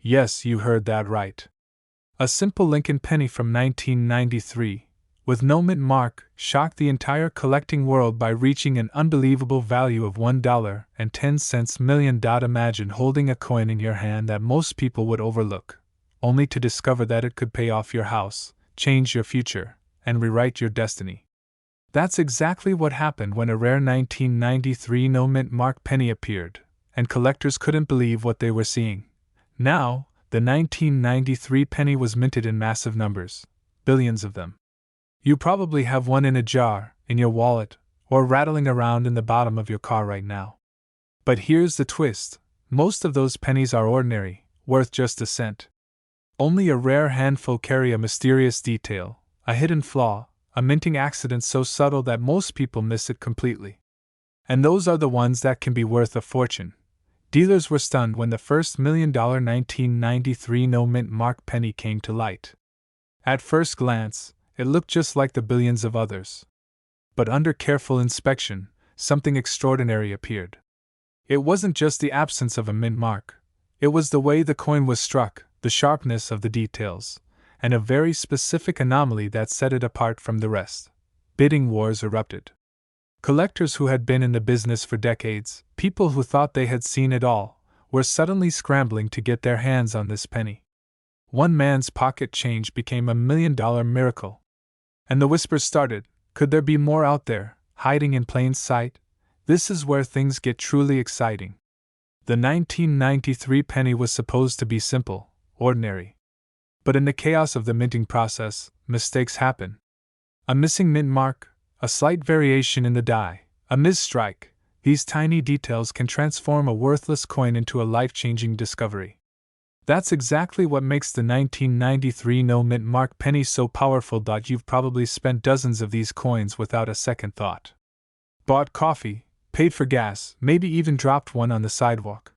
Yes, you heard that right. A simple Lincoln penny from 1993, with no mint mark, shocked the entire collecting world by reaching an unbelievable value of $1.10 million. Imagine holding a coin in your hand that most people would overlook, only to discover that it could pay off your house, change your future, and rewrite your destiny. That's exactly what happened when a rare 1993 no mint mark penny appeared, and collectors couldn't believe what they were seeing. Now, the 1993 penny was minted in massive numbers, billions of them. You probably have one in a jar, in your wallet, or rattling around in the bottom of your car right now. But here's the twist: most of those pennies are ordinary, worth just a cent. Only a rare handful carry a mysterious detail, a hidden flaw, a minting accident so subtle that most people miss it completely. And those are the ones that can be worth a fortune. Dealers were stunned when the first $1 million 1993 no mint mark penny came to light. At first glance, it looked just like the billions of others. But under careful inspection, something extraordinary appeared. It wasn't just the absence of a mint mark. It was the way the coin was struck, the sharpness of the details, and a very specific anomaly that set it apart from the rest. Bidding wars erupted. Collectors who had been in the business for decades, people who thought they had seen it all, were suddenly scrambling to get their hands on this penny. One man's pocket change became $1 million miracle. And the whispers started: could there be more out there, hiding in plain sight? This is where things get truly exciting. The 1993 penny was supposed to be simple, ordinary. But in the chaos of the minting process, mistakes happen. A missing mint mark, a slight variation in the die, a misstrike, these tiny details can transform a worthless coin into a life-changing discovery. That's exactly what makes the 1993 no mint mark penny so powerful. You've probably spent dozens of these coins without a second thought. Bought coffee, paid for gas, maybe even dropped one on the sidewalk.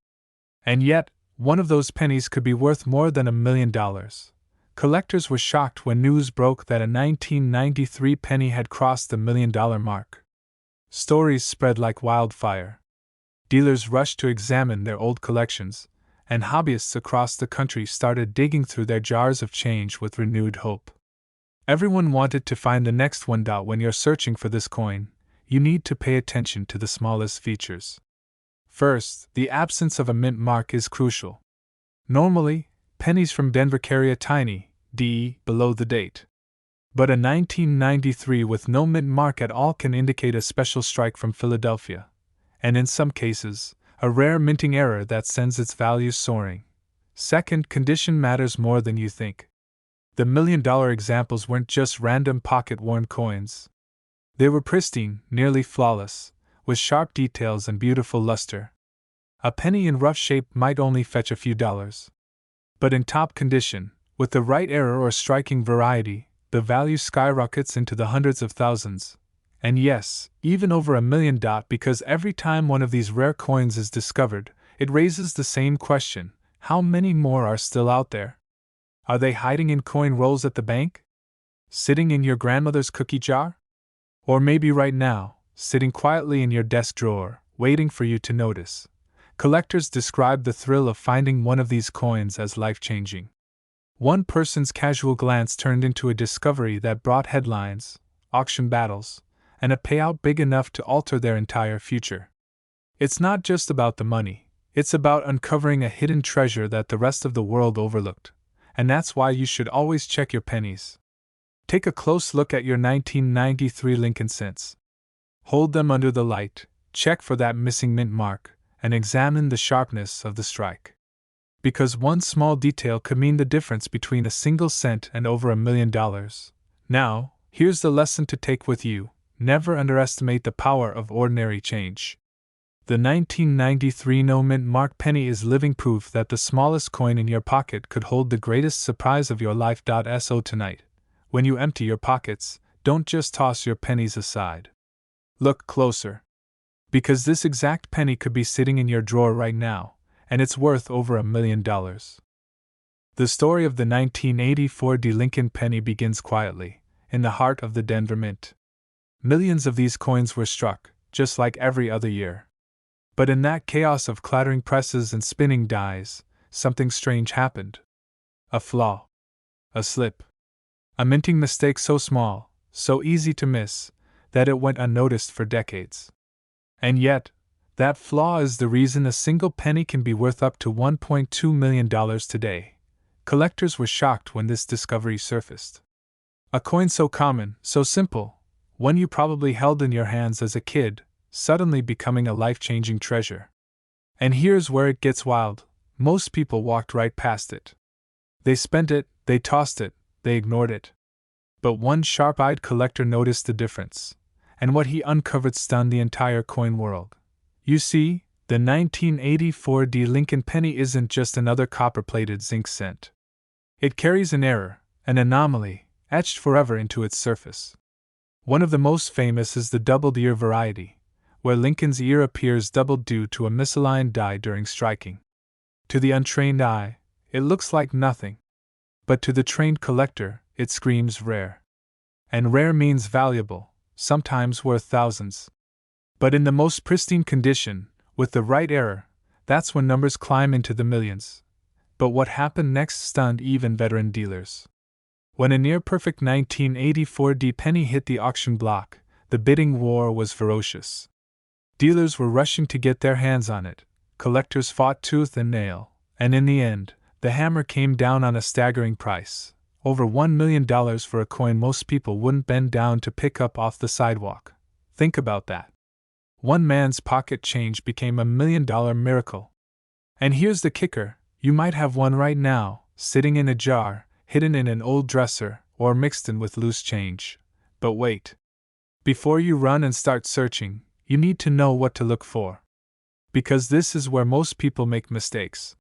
And yet, one of those pennies could be worth more than $1 million. Collectors were shocked when news broke that a 1993 penny had crossed the $1 million mark. Stories spread like wildfire. Dealers rushed to examine their old collections, and hobbyists across the country started digging through their jars of change with renewed hope. Everyone wanted to find the next one. When you're searching for this coin, you need to pay attention to the smallest features. First, the absence of a mint mark is crucial. Normally, pennies from Denver carry a tiny D below the date. But a 1993 with no mint mark at all can indicate a special strike from Philadelphia, and in some cases, a rare minting error that sends its value soaring. Second, condition matters more than you think. The $1 million examples weren't just random pocket-worn coins. They were pristine, nearly flawless, with sharp details and beautiful luster. A penny in rough shape might only fetch a few dollars. But in top condition, with the right error or striking variety, the value skyrockets into the hundreds of thousands. And yes, even over $1 million, because every time one of these rare coins is discovered, it raises the same question: how many more are still out there? Are they hiding in coin rolls at the bank? Sitting in your grandmother's cookie jar? Or maybe right now, sitting quietly in your desk drawer, waiting for you to notice. Collectors describe the thrill of finding one of these coins as life-changing. One person's casual glance turned into a discovery that brought headlines, auction battles, and a payout big enough to alter their entire future. It's not just about the money, it's about uncovering a hidden treasure that the rest of the world overlooked. And that's why you should always check your pennies. Take a close look at your 1993 Lincoln cents. Hold them under the light, check for that missing mint mark, and examine the sharpness of the strike. Because one small detail could mean the difference between a single cent and over $1 million. Now, here's the lesson to take with you: never underestimate the power of ordinary change. The 1993 no mint mark penny is living proof that the smallest coin in your pocket could hold the greatest surprise of your life. So tonight, when you empty your pockets, don't just toss your pennies aside. Look closer. Because this exact penny could be sitting in your drawer right now, and it's worth over $1 million. The story of the 1984 Lincoln penny begins quietly, in the heart of the Denver Mint. Millions of these coins were struck, just like every other year. But in that chaos of clattering presses and spinning dies, something strange happened. A flaw. A slip. A minting mistake so small, so easy to miss, that it went unnoticed for decades. And yet, that flaw is the reason a single penny can be worth up to $1.2 million today. Collectors were shocked when this discovery surfaced. A coin so common, so simple, one you probably held in your hands as a kid, suddenly becoming a life-changing treasure. And here's where it gets wild. Most people walked right past it. They spent it, they tossed it, they ignored it. But one sharp-eyed collector noticed the difference, and what he uncovered stunned the entire coin world. You see, the 1984 D Lincoln penny isn't just another copper-plated zinc cent. It carries an error, an anomaly, etched forever into its surface. One of the most famous is the doubled ear variety, where Lincoln's ear appears doubled due to a misaligned die during striking. To the untrained eye, it looks like nothing. But to the trained collector, it screams rare. And rare means valuable, sometimes worth thousands. But in the most pristine condition, with the right error, that's when numbers climb into the millions. But what happened next stunned even veteran dealers. When a near-perfect 1984 D penny hit the auction block, the bidding war was ferocious. Dealers were rushing to get their hands on it, collectors fought tooth and nail, and in the end, the hammer came down on a staggering price, over $1 million for a coin most people wouldn't bend down to pick up off the sidewalk. Think about that. One man's pocket change became $1 million miracle. And here's the kicker, you might have one right now, sitting in a jar, hidden in an old dresser, or mixed in with loose change. But wait. Before you run and start searching, you need to know what to look for. Because this is where most people make mistakes.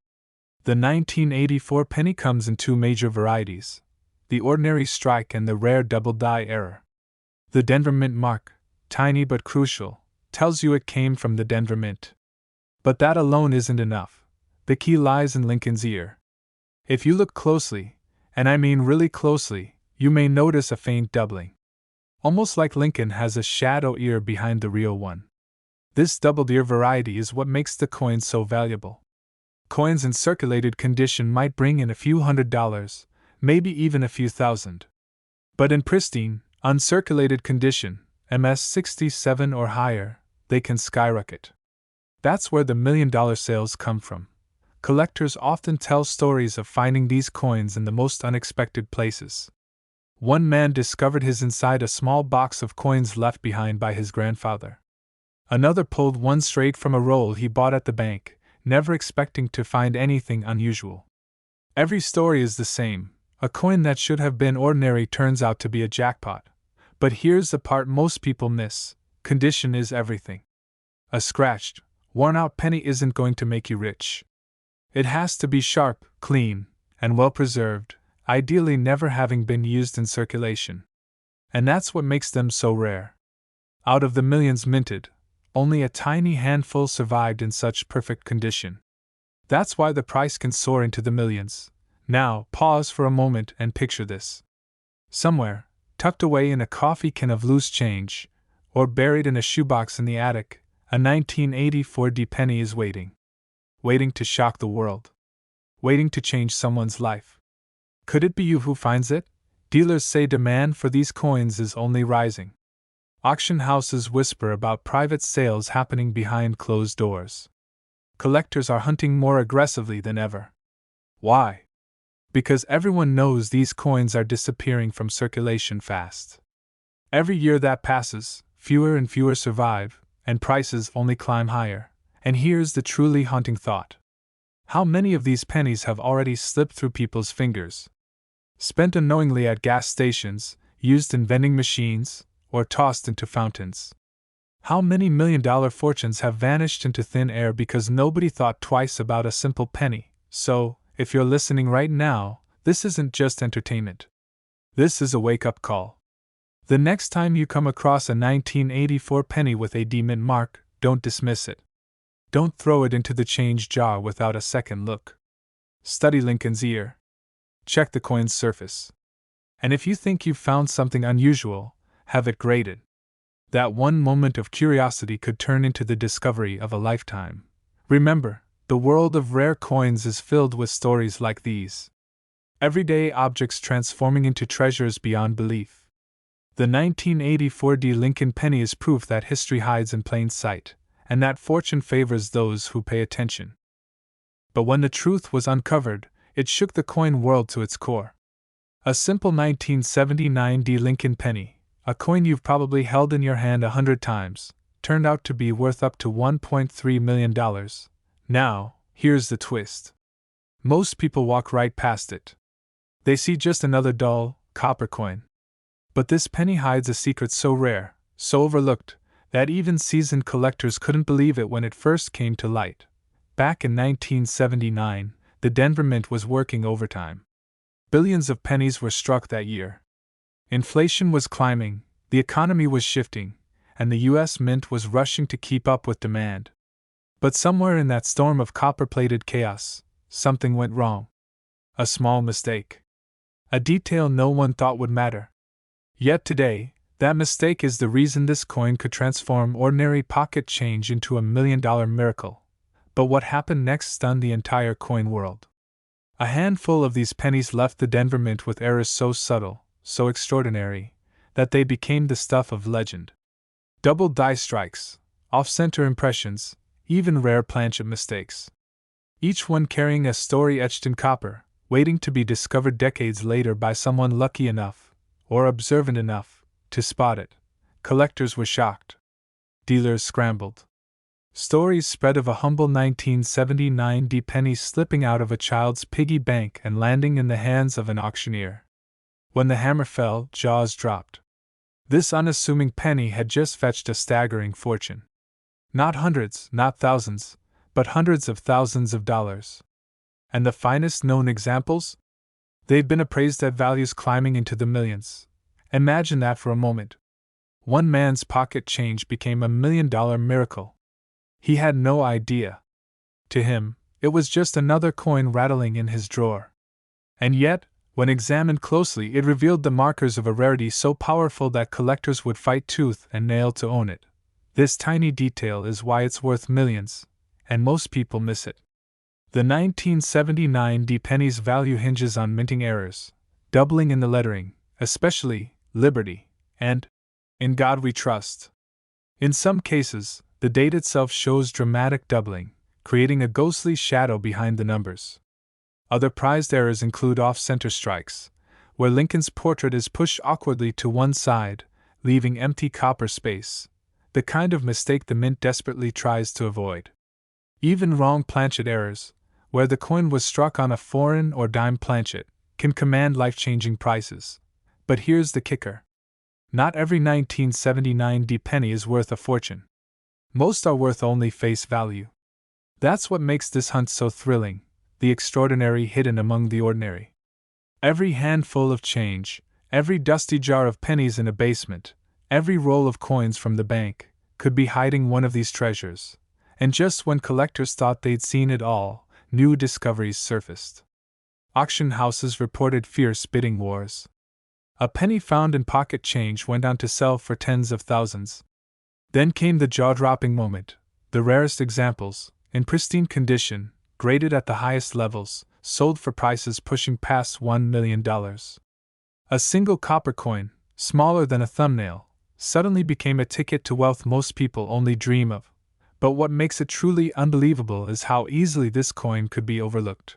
The 1984 penny comes in two major varieties, the ordinary strike and the rare double die error. The Denver Mint mark, tiny but crucial, tells you it came from the Denver Mint. But that alone isn't enough. The key lies in Lincoln's ear. If you look closely, and I mean really closely, you may notice a faint doubling. Almost like Lincoln has a shadow ear behind the real one. This doubled ear variety is what makes the coin so valuable. Coins in circulated condition might bring in a few $100s, maybe even a few thousand. But in pristine, uncirculated condition, MS-67 or higher, they can skyrocket. That's where the $1 million sales come from. Collectors often tell stories of finding these coins in the most unexpected places. One man discovered his inside a small box of coins left behind by his grandfather. Another pulled one straight from a roll he bought at the bank, never expecting to find anything unusual. Every story is the same. A coin that should have been ordinary turns out to be a jackpot. But here's the part most people miss. Condition is everything. A scratched, worn-out penny isn't going to make you rich. It has to be sharp, clean, and well-preserved, ideally never having been used in circulation. And that's what makes them so rare. Out of the millions minted, only a tiny handful survived in such perfect condition. That's why the price can soar into the millions. Now, pause for a moment and picture this. Somewhere, tucked away in a coffee can of loose change, or buried in a shoebox in the attic, a 1984 D penny is waiting. Waiting to shock the world. Waiting to change someone's life. Could it be you who finds it? Dealers say demand for these coins is only rising. Auction houses whisper about private sales happening behind closed doors. Collectors are hunting more aggressively than ever. Why? Because everyone knows these coins are disappearing from circulation fast. Every year that passes, fewer and fewer survive, and prices only climb higher. And here's the truly haunting thought. How many of these pennies have already slipped through people's fingers? Spent unknowingly at gas stations, used in vending machines, or tossed into fountains? How many million-dollar fortunes have vanished into thin air because nobody thought twice about a simple penny? So, if you're listening right now, this isn't just entertainment. This is a wake-up call. The next time you come across a 1984 penny with a D Mint mark, don't dismiss it. Don't throw it into the change jar without a second look. Study Lincoln's ear. Check the coin's surface. And if you think you've found something unusual, have it graded. That one moment of curiosity could turn into the discovery of a lifetime. Remember, The world of rare coins is filled with stories like these. Everyday objects transforming into treasures beyond belief. The 1984 D. Lincoln penny is proof that history hides in plain sight, and that fortune favors those who pay attention. But when the truth was uncovered, it shook the coin world to its core. A simple 1979 D. Lincoln penny, a coin you've probably held in your hand 100 times, turned out to be worth up to $1.3 million. Now, here's the twist. Most people walk right past it. They see just another dull, copper coin. But this penny hides a secret so rare, so overlooked, that even seasoned collectors couldn't believe it when it first came to light. Back in 1979, the Denver Mint was working overtime. Billions of pennies were struck that year. Inflation was climbing, the economy was shifting, and the U.S. Mint was rushing to keep up with demand. But somewhere in that storm of copper-plated chaos, something went wrong. A small mistake. A detail no one thought would matter. Yet today, that mistake is the reason this coin could transform ordinary pocket change into a $1 million miracle. But what happened next stunned the entire coin world. A handful of these pennies left the Denver Mint with errors so subtle, so extraordinary, that they became the stuff of legend. Double die strikes, off-center impressions, even rare planchet mistakes. Each one carrying a story etched in copper, waiting to be discovered decades later by someone lucky enough, or observant enough, to spot it. Collectors were shocked. Dealers scrambled. Stories spread of a humble 1979 D penny slipping out of a child's piggy bank and landing in the hands of an auctioneer. When the hammer fell, jaws dropped. This unassuming penny had just fetched a staggering fortune. Not hundreds, not thousands, but hundreds of thousands of dollars. And the finest known examples? They've been appraised at values climbing into the millions. Imagine that for a moment. One man's pocket change became a $1 million miracle. He had no idea. To him, it was just another coin rattling in his drawer. And yet, when examined closely, it revealed the markers of a rarity so powerful that collectors would fight tooth and nail to own it. This tiny detail is why it's worth millions, and most people miss it. The 1979 D penny's value hinges on minting errors, doubling in the lettering, especially Liberty, and In God We Trust. In some cases, the date itself shows dramatic doubling, creating a ghostly shadow behind the numbers. Other prized errors include off-center strikes, where Lincoln's portrait is pushed awkwardly to one side, leaving empty copper space, the kind of mistake the mint desperately tries to avoid. Even wrong planchet errors, where the coin was struck on a foreign or dime planchet, can command life-changing prices. But here's the kicker. Not every 1979 D penny is worth a fortune. Most are worth only face value. That's what makes this hunt so thrilling, the extraordinary hidden among the ordinary. Every handful of change, every dusty jar of pennies in a basement, every roll of coins from the bank, could be hiding one of these treasures. And just when collectors thought they'd seen it all, new discoveries surfaced. Auction houses reported fierce bidding wars. A penny found in pocket change went on to sell for tens of thousands. Then came the jaw-dropping moment. The rarest examples, in pristine condition, graded at the highest levels, sold for prices pushing past $1 million. A single copper coin, smaller than a thumbnail, suddenly became a ticket to wealth most people only dream of. But what makes it truly unbelievable is how easily this coin could be overlooked.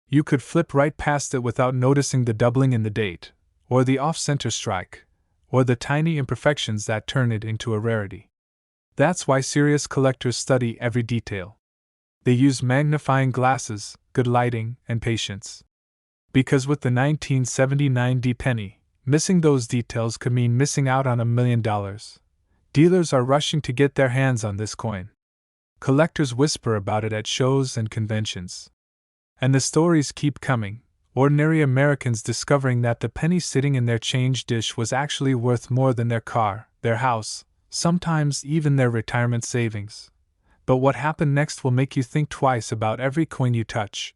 You could flip right past it without noticing the doubling in the date, or the off-center strike, or the tiny imperfections that turn it into a rarity. That's why serious collectors study every detail. They use magnifying glasses, good lighting, and patience. Because with the 1979 D penny, missing those details could mean missing out on $1 million. Dealers are rushing to get their hands on this coin. Collectors whisper about it at shows and conventions. And the stories keep coming. Ordinary Americans discovering that the penny sitting in their change dish was actually worth more than their car, their house, sometimes even their retirement savings. But what happened next will make you think twice about every coin you touch.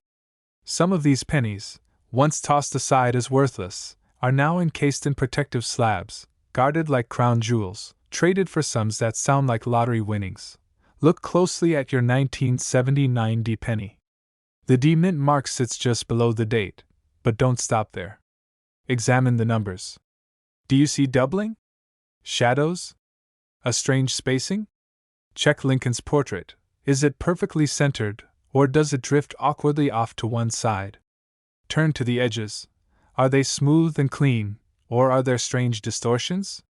Some of these pennies, once tossed aside as worthless, are now encased in protective slabs, guarded like crown jewels, traded for sums that sound like lottery winnings. Look closely at your 1979 D penny. The D mint mark sits just below the date, but don't stop there. Examine the numbers. Do you see doubling? Shadows? A strange spacing? Check Lincoln's portrait. Is it perfectly centered, or does it drift awkwardly off to one side? Turn to the edges. Are they smooth and clean, or are there strange distortions?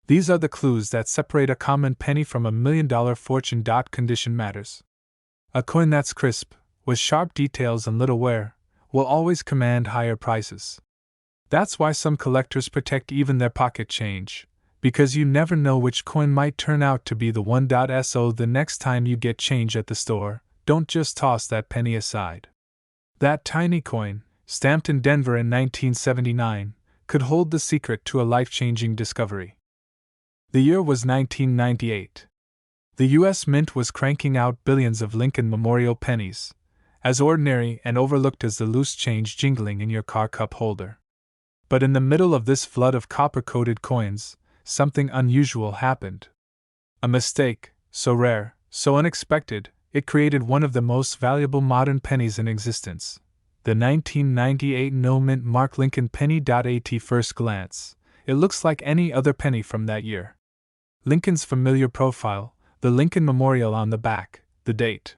These are the clues that separate a common penny from a $1 million fortune. Condition matters. A coin that's crisp, with sharp details and little wear, will always command higher prices. That's why some collectors protect even their pocket change, because you never know which coin might turn out to be the one. So the next time you get change at the store, don't just toss that penny aside. That tiny coin, stamped in Denver in 1979, could hold the secret to a life-changing discovery. The year was 1998. The U.S. Mint was cranking out billions of Lincoln Memorial pennies, as ordinary and overlooked as the loose change jingling in your car cup holder. But in the middle of this flood of copper-coated coins, something unusual happened. A mistake, so rare, so unexpected, it created one of the most valuable modern pennies in existence. The 1998 no-mint mark Lincoln penny. At first glance, it looks like any other penny from that year. Lincoln's familiar profile, the Lincoln Memorial on the back, the date,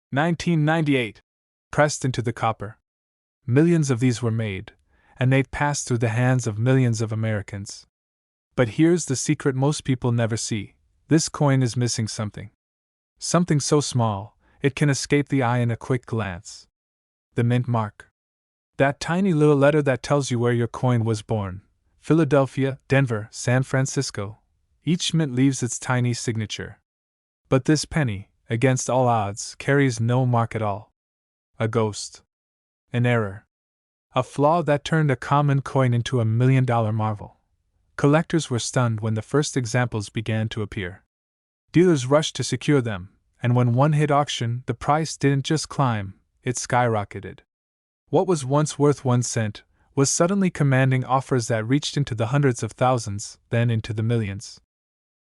1998, pressed into the copper. Millions of these were made, and they'd passed through the hands of millions of Americans. But here's the secret most people never see. This coin is missing something. Something so small, it can escape the eye in a quick glance. The mint mark. That tiny little letter that tells you where your coin was born. Philadelphia, Denver, San Francisco. Each mint leaves its tiny signature. But this penny, against all odds, carries no mark at all. A ghost. An error. A flaw that turned a common coin into a $1 million marvel. Collectors were stunned when the first examples began to appear. Dealers rushed to secure them, and when one hit auction, the price didn't just climb, it skyrocketed. What was once worth 1 cent was suddenly commanding offers that reached into the hundreds of thousands, then into the millions.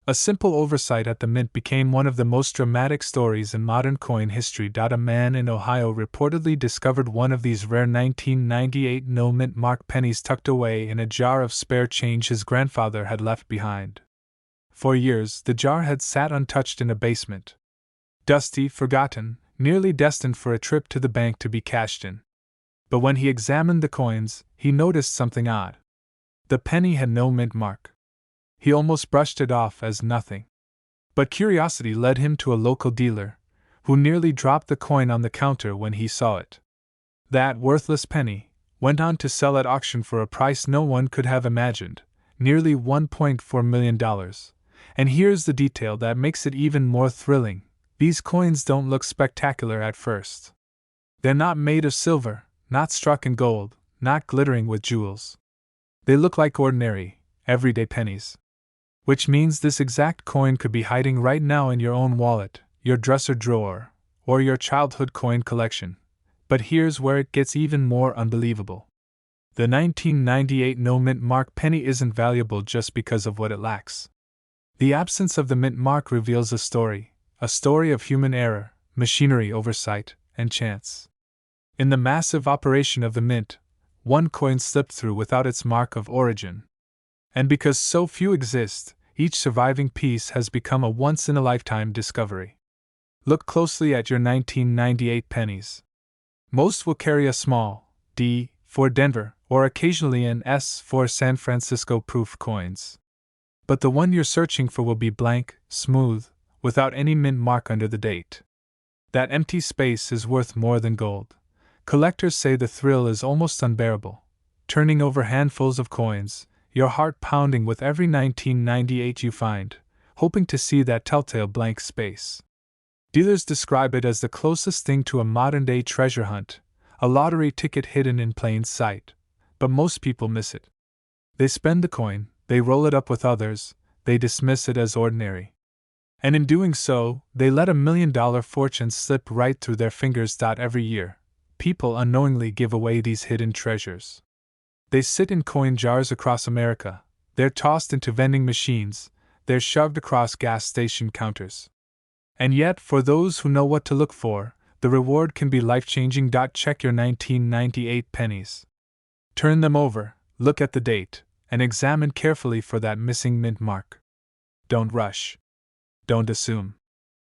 A simple oversight at the mint became one of the most dramatic stories in modern coin history. A man in Ohio reportedly discovered one of these rare 1998 no-mint mark pennies tucked away in a jar of spare change his grandfather had left behind. For years, the jar had sat untouched in a basement. Dusty, forgotten, nearly destined for a trip to the bank to be cashed in. But when he examined the coins, he noticed something odd. The penny had no mint mark. He almost brushed it off as nothing. But curiosity led him to a local dealer, who nearly dropped the coin on the counter when he saw it. That worthless penny went on to sell at auction for a price no one could have imagined, nearly $1.4 million. And here's the detail that makes it even more thrilling. These coins don't look spectacular at first. They're not made of silver, not struck in gold, not glittering with jewels. They look like ordinary, everyday pennies. Which means this exact coin could be hiding right now in your own wallet, your dresser drawer, or your childhood coin collection. But here's where it gets even more unbelievable. The 1998 no-mint mark penny isn't valuable just because of what it lacks. The absence of the mint mark reveals a story of human error, machinery oversight, and chance. In the massive operation of the mint, one coin slipped through without its mark of origin. And because so few exist, each surviving piece has become a once-in-a-lifetime discovery. Look closely at your 1998 pennies. Most will carry a small D for Denver or occasionally an S for San Francisco proof coins. But the one you're searching for will be blank, smooth, without any mint mark under the date. That empty space is worth more than gold. Collectors say the thrill is almost unbearable. Turning over handfuls of coins, your heart pounding with every 1998 you find, hoping to see that telltale blank space. Dealers describe it as the closest thing to a modern-day treasure hunt, a lottery ticket hidden in plain sight. But most people miss it. They spend the coin, they roll it up with others, they dismiss it as ordinary. And in doing so, they let $1 million fortune slip right through their fingers. Every year, people unknowingly give away these hidden treasures. They sit in coin jars across America, they're tossed into vending machines, they're shoved across gas station counters. And yet, for those who know what to look for, the reward can be life-changing. Check your 1998 pennies. Turn them over, look at the date, and examine carefully for that missing mint mark. Don't rush. Don't assume.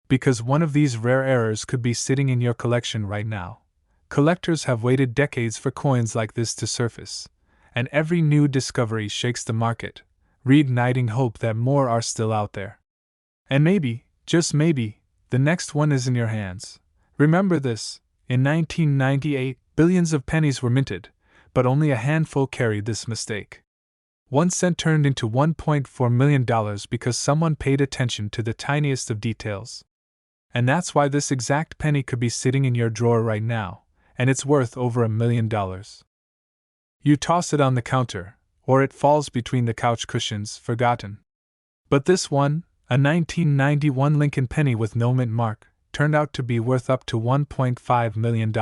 Because one of these rare errors could be sitting in your collection right now. Collectors have waited decades for coins like this to surface, and every new discovery shakes the market, reigniting hope that more are still out there. And maybe, just maybe, the next one is in your hands. Remember this: in 1998, billions of pennies were minted, but only a handful carried this mistake. 1 cent turned into $1.4 million because someone paid attention to the tiniest of details. And that's why this exact penny could be sitting in your drawer right now, and it's worth over $1 million. You toss it on the counter, or it falls between the couch cushions, forgotten. But this one, a 1991 Lincoln penny with no mint mark, turned out to be worth up to $1.5 million.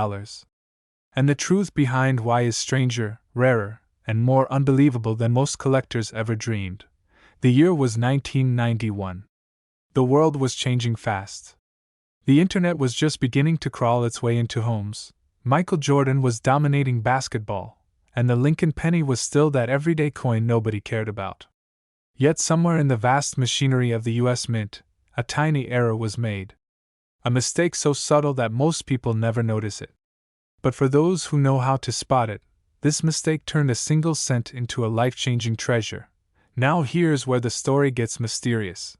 And the truth behind why is stranger, rarer, and more unbelievable than most collectors ever dreamed. The year was 1991. The world was changing fast. The internet was just beginning to crawl its way into homes. Michael Jordan was dominating basketball, and the Lincoln penny was still that everyday coin nobody cared about. Yet somewhere in the vast machinery of the US Mint, a tiny error was made. A mistake so subtle that most people never notice it. But for those who know how to spot it, this mistake turned a single cent into a life-changing treasure. Now here's where the story gets mysterious.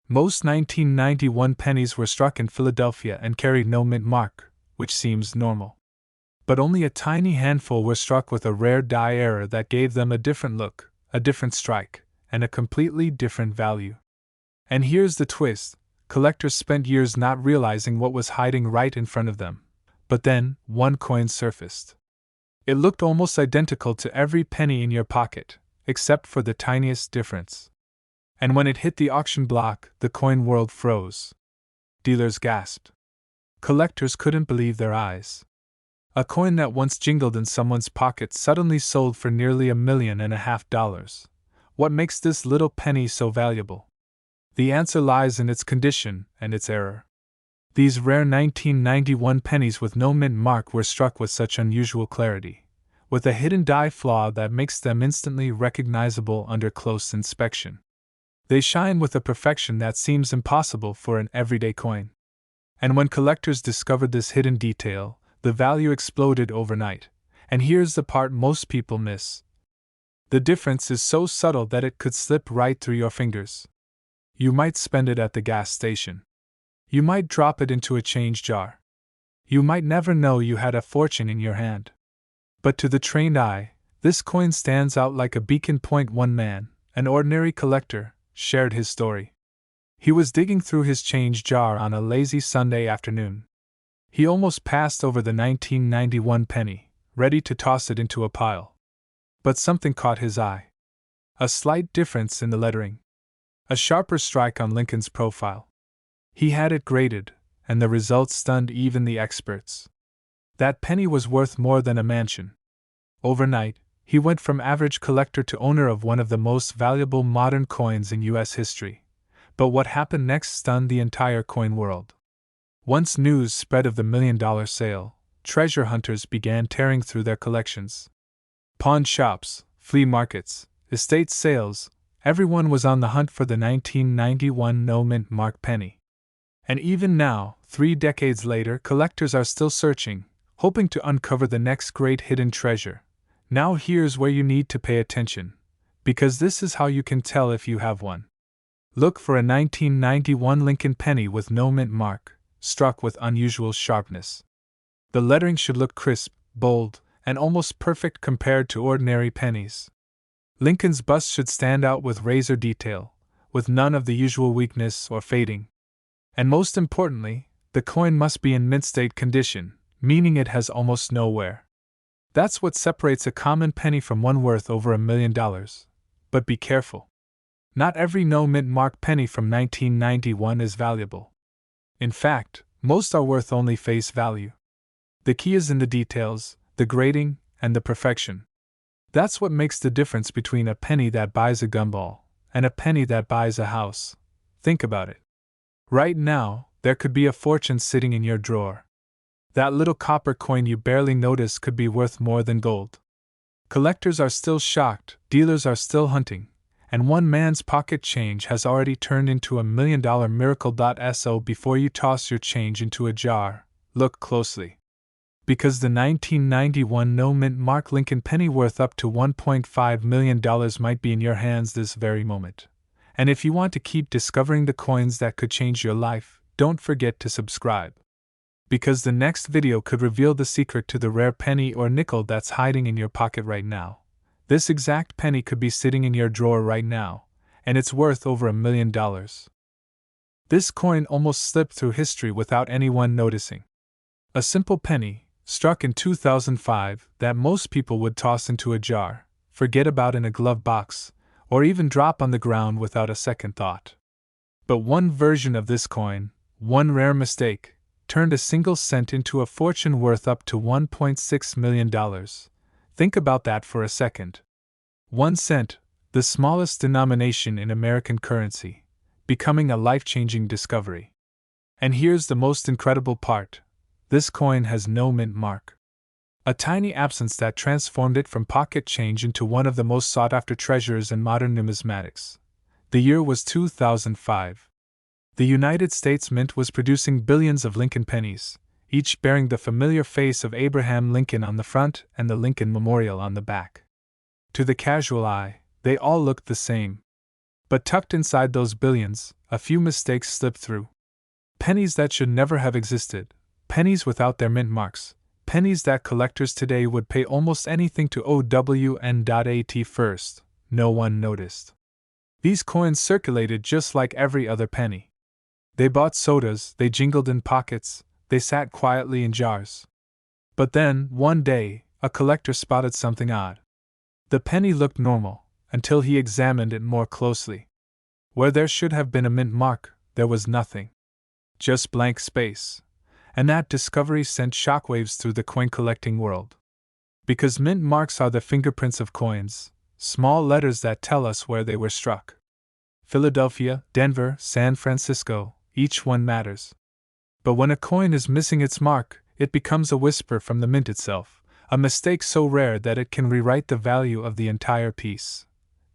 Most 1991 pennies were struck in Philadelphia and carried no mint mark, which seems normal. But only a tiny handful were struck with a rare die error that gave them a different look, a different strike, and a completely different value. And here's the twist: collectors spent years not realizing what was hiding right in front of them. But then, one coin surfaced. It looked almost identical to every penny in your pocket, except for the tiniest difference. And when it hit the auction block, the coin world froze. Dealers gasped. Collectors couldn't believe their eyes. A coin that once jingled in someone's pocket suddenly sold for nearly $1.5 million. What makes this little penny so valuable? The answer lies in its condition and its error. These rare 1991 pennies with no mint mark were struck with such unusual clarity, with a hidden die flaw that makes them instantly recognizable under close inspection. They shine with a perfection that seems impossible for an everyday coin. And when collectors discovered this hidden detail, the value exploded overnight. And here's the part most people miss. The difference is so subtle that it could slip right through your fingers. You might spend it at the gas station. You might drop it into a change jar. You might never know you had a fortune in your hand. But to the trained eye, this coin stands out like a beacon. One man, an ordinary collector, shared his story. He was digging through his change jar on a lazy Sunday afternoon. He almost passed over the 1991 penny, ready to toss it into a pile. But something caught his eye. A slight difference in the lettering. A sharper strike on Lincoln's profile. He had it graded, and the result stunned even the experts. That penny was worth more than a mansion. Overnight, he went from average collector to owner of one of the most valuable modern coins in U.S. history. But what happened next stunned the entire coin world. Once news spread of the $1 million sale, treasure hunters began tearing through their collections. Pawn shops, flea markets, estate sales, everyone was on the hunt for the 1991 no mint mark penny. And even now, 3 decades later, collectors are still searching, hoping to uncover the next great hidden treasure. Now here's where you need to pay attention, because this is how you can tell if you have one. Look for a 1991 Lincoln penny with no mint mark, struck with unusual sharpness. The lettering should look crisp, bold, and almost perfect compared to ordinary pennies. Lincoln's bust should stand out with razor detail, with none of the usual weakness or fading. And most importantly, the coin must be in mint state condition, meaning it has almost no wear. That's what separates a common penny from one worth over $1 million. But be careful. Not every no mint mark penny from 1991 is valuable. In fact, most are worth only face value. The key is in the details, the grading, and the perfection. That's what makes the difference between a penny that buys a gumball and a penny that buys a house. Think about it. Right now, there could be a fortune sitting in your drawer. That little copper coin you barely notice could be worth more than gold. Collectors are still shocked, dealers are still hunting, and one man's pocket change has already turned into $1 million miracle. So before you toss your change into a jar, look closely. Because the 1991 no-mint mark Lincoln penny worth up to $1.5 million might be in your hands this very moment. And if you want to keep discovering the coins that could change your life, don't forget to subscribe. Because the next video could reveal the secret to the rare penny or nickel that's hiding in your pocket right now. This exact penny could be sitting in your drawer right now, and it's worth over $1 million. This coin almost slipped through history without anyone noticing. A simple penny, struck in 2005, that most people would toss into a jar, forget about in a glove box, or even drop on the ground without a second thought. But one version of this coin, one rare mistake, turned a single cent into a fortune worth up to $1.6 million. Think about that for a second. 1 cent, the smallest denomination in American currency, becoming a life-changing discovery. And here's the most incredible part. This coin has no mint mark. A tiny absence that transformed it from pocket change into one of the most sought-after treasures in modern numismatics. The year was 2005. The United States Mint was producing billions of Lincoln pennies, each bearing the familiar face of Abraham Lincoln on the front and the Lincoln Memorial on the back. To the casual eye, they all looked the same. But tucked inside those billions, a few mistakes slipped through. Pennies that should never have existed, pennies without their mint marks, pennies that collectors today would pay almost anything to own.at first. No one noticed. These coins circulated just like every other penny. They bought sodas, they jingled in pockets, they sat quietly in jars. But then, one day, a collector spotted something odd. The penny looked normal, until he examined it more closely. Where there should have been a mint mark, there was nothing. Just blank space. And that discovery sent shockwaves through the coin collecting world. Because mint marks are the fingerprints of coins, small letters that tell us where they were struck. Philadelphia, Denver, San Francisco, each one matters. But when a coin is missing its mark, it becomes a whisper from the mint itself, a mistake so rare that it can rewrite the value of the entire piece.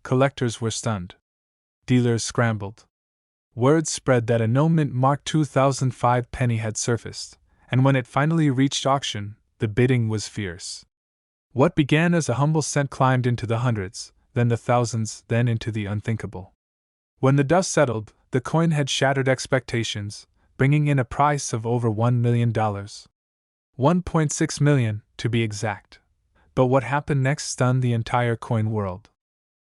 Collectors were stunned. Dealers scrambled. Word spread that a no-mint mark 2005 penny had surfaced, and when it finally reached auction, the bidding was fierce. What began as a humble cent climbed into the hundreds, then the thousands, then into the unthinkable. When the dust settled, the coin had shattered expectations, bringing in a price of over $1 million. $1.6 million, to be exact. But what happened next stunned the entire coin world.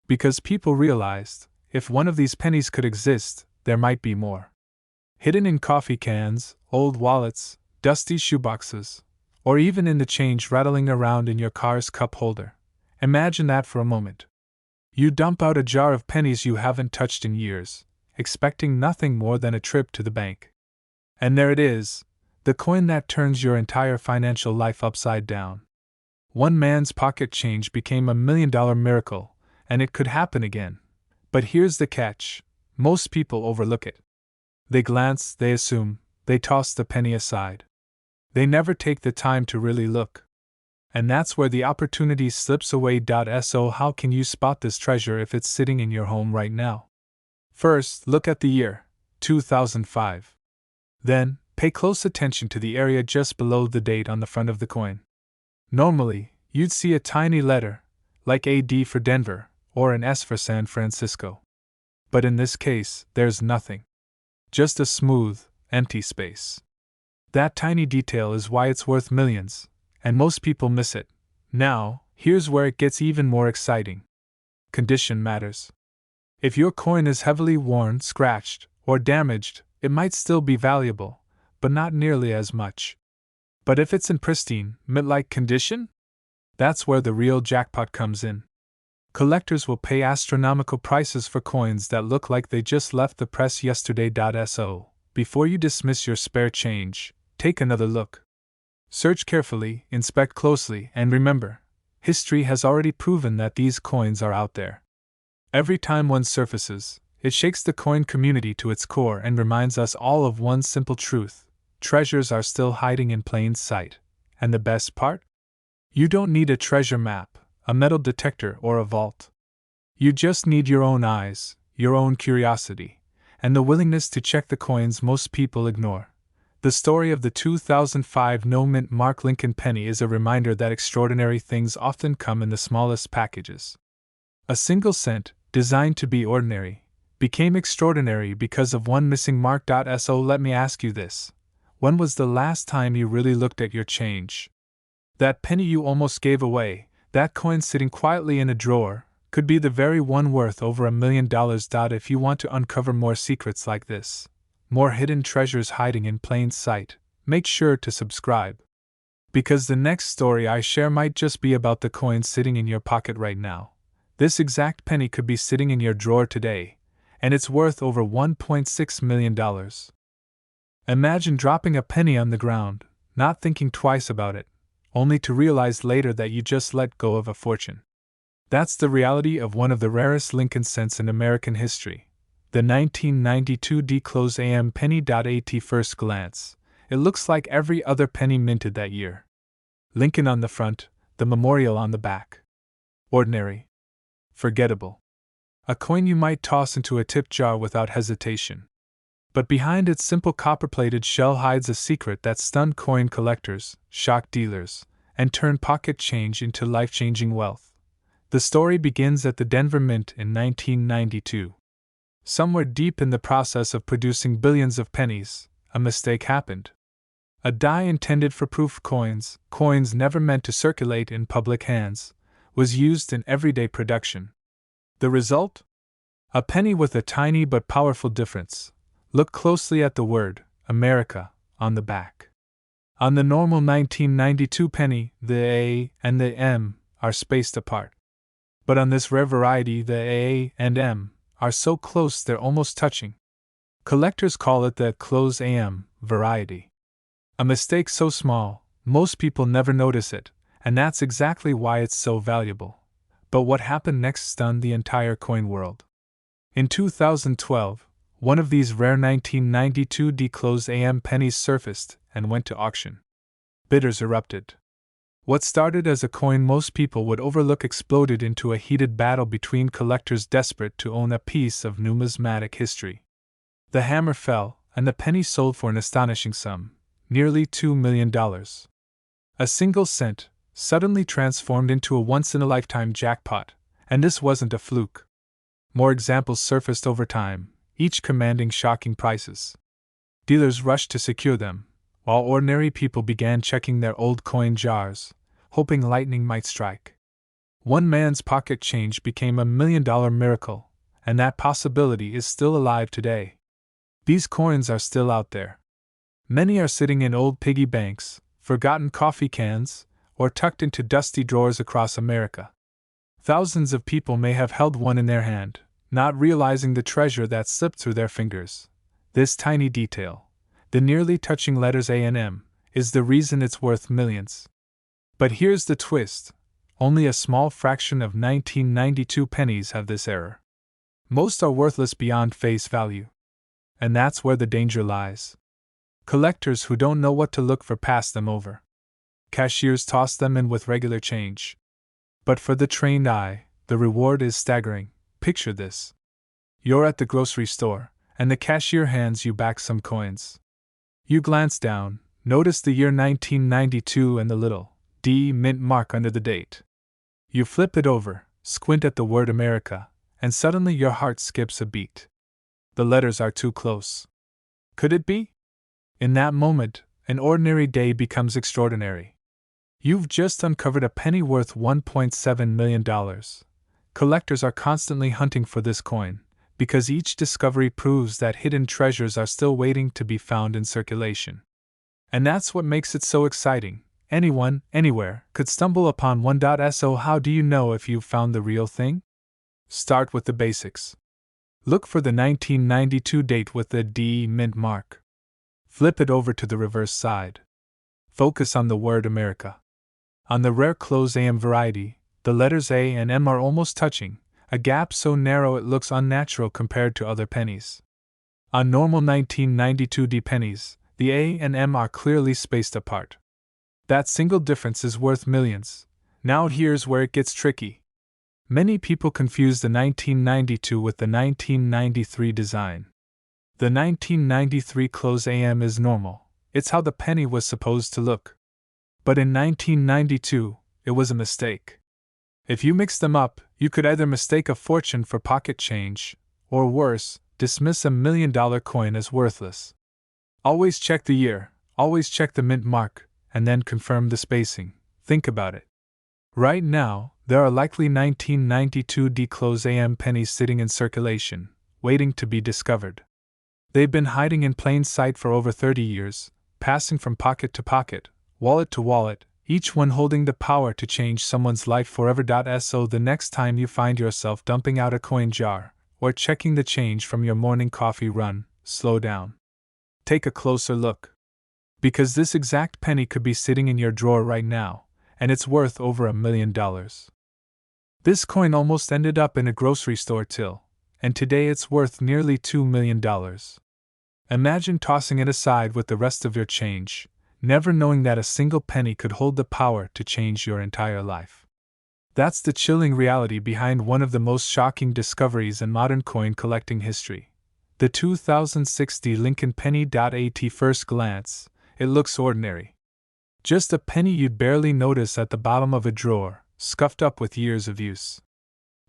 Because people realized, if one of these pennies could exist, there might be more. Hidden in coffee cans, old wallets, dusty shoeboxes, or even in the change rattling around in your car's cup holder. Imagine that for a moment. You dump out a jar of pennies you haven't touched in years, expecting nothing more than a trip to the bank. And there it is, the coin that turns your entire financial life upside down. One man's pocket change became $1 million miracle, and it could happen again. But here's the catch. Most people overlook it. They glance, they assume, they toss the penny aside. They never take the time to really look. And that's where the opportunity slips away. So how can you spot this treasure if it's sitting in your home right now? First, look at the year, 2005. Then, pay close attention to the area just below the date on the front of the coin. Normally, you'd see a tiny letter, like AD for Denver, or an S for San Francisco. But in this case, there's nothing. Just a smooth, empty space. That tiny detail is why it's worth millions, and most people miss it. Now, here's where it gets even more exciting. Condition matters. If your coin is heavily worn, scratched, or damaged, it might still be valuable, but not nearly as much. But if it's in pristine, mint-like condition? That's where the real jackpot comes in. Collectors will pay astronomical prices for coins that look like they just left the press yesterday. So, before you dismiss your spare change, take another look. Search carefully, inspect closely, and remember, history has already proven that these coins are out there. Every time one surfaces, It shakes the coin community to its core and reminds us all of one simple truth: treasures are still hiding in plain sight. And the best part? You don't need a treasure map, a metal detector, or a vault. You just need your own eyes, your own curiosity, and the willingness to check the coins most people ignore. The story of the 2005 no-mint mark Lincoln penny is a reminder that extraordinary things often come in the smallest packages. A single cent, designed to be ordinary, became extraordinary because of one missing mark. So let me ask you this: when was the last time you really looked at your change? That penny you almost gave away, that coin sitting quietly in a drawer, could be the very one worth over $1 million. If you want to uncover more secrets like this, more hidden treasures hiding in plain sight, make sure to subscribe. Because the next story I share might just be about the coin sitting in your pocket right now. This exact penny could be sitting in your drawer today, and it's worth over $1.6 million. Imagine dropping a penny on the ground, not thinking twice about it, only to realize later that you just let go of a fortune. That's the reality of one of the rarest Lincoln cents in American history, the 1992 D-Close AM penny. At first glance, it looks like every other penny minted that year. Lincoln on the front, the memorial on the back. Ordinary. Forgettable. A coin you might toss into a tip jar without hesitation. But behind its simple copper-plated shell hides a secret that stunned coin collectors, shocked dealers, and turned pocket change into life-changing wealth. The story begins at the Denver Mint in 1992. Somewhere deep in the process of producing billions of pennies, a mistake happened. A die intended for proof coins, coins never meant to circulate in public hands, was used in everyday production. The result? A penny with a tiny but powerful difference. Look closely at the word, America, on the back. On the normal 1992 penny, the A and the M are spaced apart. But on this rare variety, the A and M are so close they're almost touching. Collectors call it the close AM variety. A mistake so small, most people never notice it, and that's exactly why it's so valuable. But what happened next stunned the entire coin world. In 2012, one of these rare 1992 D-Close AM pennies surfaced and went to auction. Bidders erupted. What started as a coin most people would overlook exploded into a heated battle between collectors desperate to own a piece of numismatic history. The hammer fell, and the penny sold for an astonishing sum, nearly $2 million. A single cent, suddenly transformed into a once-in-a-lifetime jackpot, and this wasn't a fluke. More examples surfaced over time, each commanding shocking prices. Dealers rushed to secure them, while ordinary people began checking their old coin jars, hoping lightning might strike. One man's pocket change became $1 million miracle, and that possibility is still alive today. These coins are still out there. Many are sitting in old piggy banks, forgotten coffee cans, or tucked into dusty drawers across America. Thousands of people may have held one in their hand, not realizing the treasure that slipped through their fingers. This tiny detail, the nearly touching letters A and M, is the reason it's worth millions. But here's the twist: only a small fraction of 1992 pennies have this error. Most are worthless beyond face value. And that's where the danger lies. Collectors who don't know what to look for pass them over. Cashiers toss them in with regular change. But for the trained eye, the reward is staggering. Picture this. You're at the grocery store, and the cashier hands you back some coins. You glance down, notice the year 1992 and the little D mint mark under the date. You flip it over, squint at the word America, and suddenly your heart skips a beat. The letters are too close. Could it be? In that moment, an ordinary day becomes extraordinary. You've just uncovered a penny worth $1.7 million. Collectors are constantly hunting for this coin, because each discovery proves that hidden treasures are still waiting to be found in circulation. And that's what makes it so exciting. Anyone, anywhere, could stumble upon one. So how do you know if you've found the real thing? Start with the basics. Look for the 1992 date with the D mint mark. Flip it over to the reverse side. Focus on the word America. On the rare close AM variety, the letters A and M are almost touching, a gap so narrow it looks unnatural compared to other pennies. On normal 1992 D pennies, the A and M are clearly spaced apart. That single difference is worth millions. Now here's where it gets tricky. Many people confuse the 1992 with the 1993 design. The 1993 close AM is normal, it's how the penny was supposed to look. But in 1992, it was a mistake. If you mix them up, you could either mistake a fortune for pocket change, or worse, dismiss $1 million coin as worthless. Always check the year, always check the mint mark, and then confirm the spacing. Think about it. Right now, there are likely 1992 D close AM pennies sitting in circulation, waiting to be discovered. They've been hiding in plain sight for over 30 years, passing from pocket to pocket, wallet to wallet, each one holding the power to change someone's life forever. So the next time you find yourself dumping out a coin jar, or checking the change from your morning coffee run, slow down. Take a closer look. Because this exact penny could be sitting in your drawer right now, and it's worth over $1 million. This coin almost ended up in a grocery store till, and today it's worth nearly $2 million. Imagine tossing it aside with the rest of your change, never knowing that a single penny could hold the power to change your entire life. That's the chilling reality behind one of the most shocking discoveries in modern coin collecting history. The 2060 Lincoln penny. At first glance, it looks ordinary. Just a penny you'd barely notice at the bottom of a drawer, scuffed up with years of use.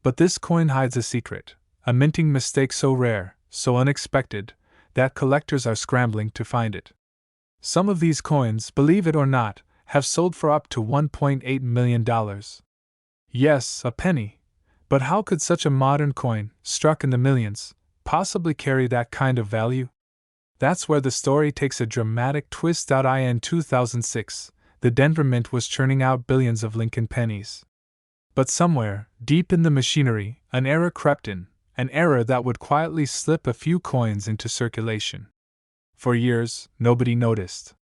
But this coin hides a secret, a minting mistake so rare, so unexpected, that collectors are scrambling to find it. Some of these coins, believe it or not, have sold for up to $1.8 million. Yes, a penny. But how could such a modern coin, struck in the millions, possibly carry that kind of value? That's where the story takes a dramatic twist. In 2006, the Denver Mint was churning out billions of Lincoln pennies. But somewhere, deep in the machinery, an error crept in, an error that would quietly slip a few coins into circulation. For years, nobody noticed.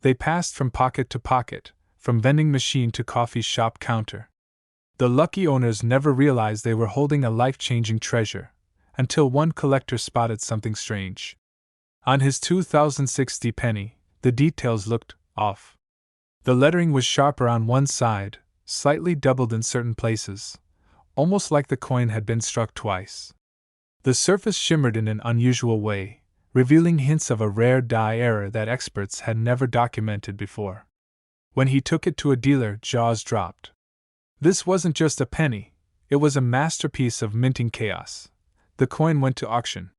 They passed from pocket to pocket, from vending machine to coffee shop counter. The lucky owners never realized they were holding a life-changing treasure, until one collector spotted something strange. On his 2060 penny, the details looked off. The lettering was sharper on one side, slightly doubled in certain places, almost like the coin had been struck twice. The surface shimmered in an unusual way, revealing hints of a rare die error that experts had never documented before. When he took it to a dealer, jaws dropped. This wasn't just a penny, it was a masterpiece of minting chaos. The coin went to auction.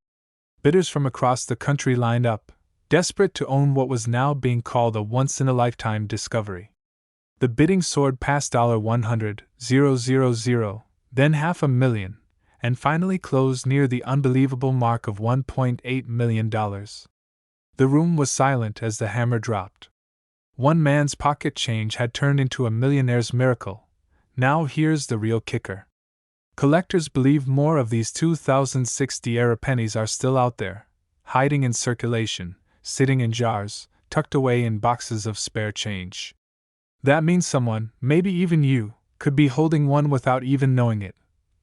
Bidders from across the country lined up, desperate to own what was now being called a once-in-a-lifetime discovery. The bidding soared past $100,000, then $500,000, and finally closed near the unbelievable mark of $1.8 million. The room was silent as the hammer dropped. One man's pocket change had turned into a millionaire's miracle. Now here's the real kicker. Collectors believe more of these 2060 era pennies are still out there, hiding in circulation, sitting in jars, tucked away in boxes of spare change. That means someone, maybe even you, could be holding one without even knowing it.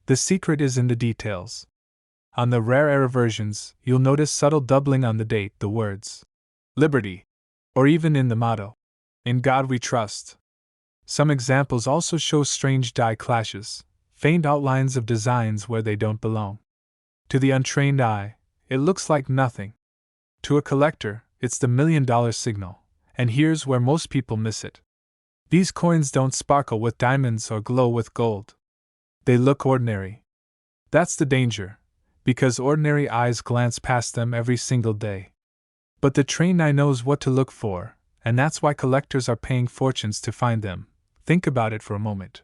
The secret is in the details. On the rare era versions, you'll notice subtle doubling on the date, the words Liberty, or even in the motto, In God We Trust. Some examples also show strange die clashes, faint outlines of designs where they don't belong. To the untrained eye, it looks like nothing. To a collector, it's the $1 million signal, and here's where most people miss it. These coins don't sparkle with diamonds or glow with gold. They look ordinary. That's the danger, because ordinary eyes glance past them every single day. But the trained eye knows what to look for, and that's why collectors are paying fortunes to find them. Think about it for a moment.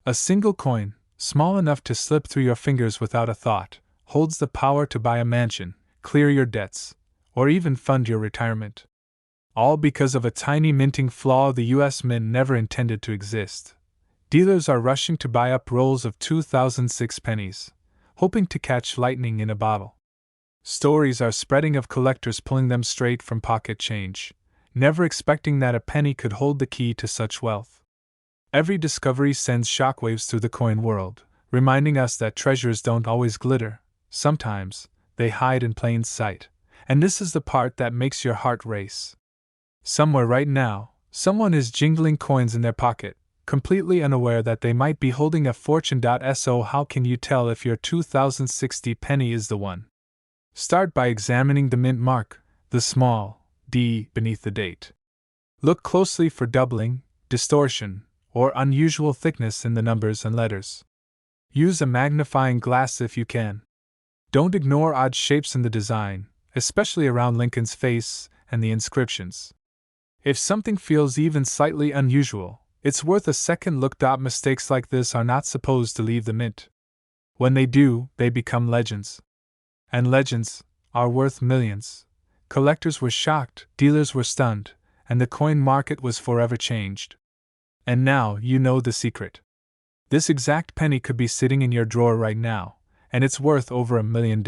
A single coin, small enough to slip through your fingers without a thought, holds the power to buy a mansion, clear your debts, or even fund your retirement. All because of a tiny minting flaw the US Mint never intended to exist. Dealers are rushing to buy up rolls of 2006 pennies, hoping to catch lightning in a bottle. Stories are spreading of collectors pulling them straight from pocket change, never expecting that a penny could hold the key to such wealth. Every discovery sends shockwaves through the coin world, reminding us that treasures don't always glitter, sometimes they hide in plain sight. And this is the part that makes your heart race. Somewhere right now, someone is jingling coins in their pocket, completely unaware that they might be holding a fortune. So, how can you tell if your 2060 penny is the one? Start by examining the mint mark, the small d beneath the date. Look closely for doubling, distortion, or unusual thickness in the numbers and letters. Use a magnifying glass if you can. Don't ignore odd shapes in the design, especially around Lincoln's face and the inscriptions. If something feels even slightly unusual, it's worth a second look. Mistakes like this are not supposed to leave the mint. When they do, they become legends. And legends are worth millions. Collectors were shocked, dealers were stunned, and the coin market was forever changed. And now you know the secret. This exact penny could be sitting in your drawer right now, and it's worth over $1 million.